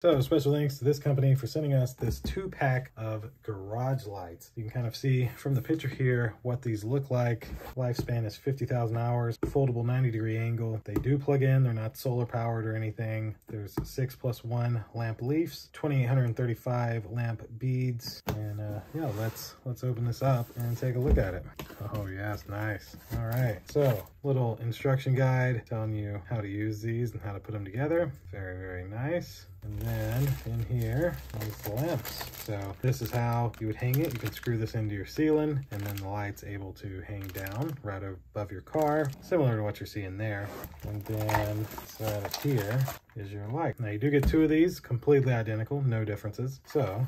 So special thanks to this company for sending us this 2-pack of garage lights. You can kind of see from the picture here what these look like. Lifespan is 50,000 hours, foldable 90-degree angle. They do plug in, they're not solar powered or anything. There's 6+1 lamp leaves, 2,835 lamp beads. And yeah, let's open this up and take a look at it. Oh yes, nice. All right, so little instruction guide telling you how to use these and how to put them together. Very, very nice. And then in here is the lamps. So this is how you would hang it. You can screw this into your ceiling and then the light's able to hang down right above your car, similar to what you're seeing there. And then inside of here is your light. Now you do get 2 of these, completely identical, no differences. So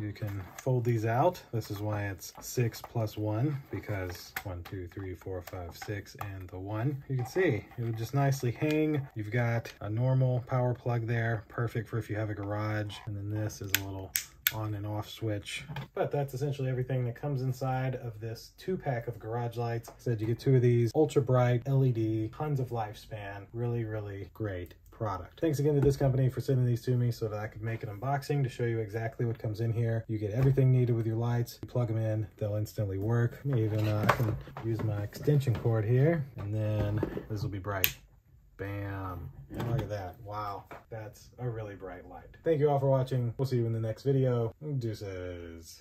you can fold these out. This is why it's 6+1, because 1, 2, 3, 4, 5, 6, and the 1. You can see it would just nicely hang. You've got a normal power plug there, perfect for if you have a garage. And then this is a little on and off switch. But that's essentially everything that comes inside of this 2-pack of garage lights. Said you get 2 of these, ultra bright LED, tons of lifespan, really, really great product. Thanks again to this company for sending these to me so that I could make an unboxing to show you exactly what comes in here. You get everything needed with your lights. You plug them in, they'll instantly work. Even I can use my extension cord here, and then this will be bright. Bam. Look at that. Wow. That's a really bright light. Thank you all for watching. We'll see you in the next video. Deuces.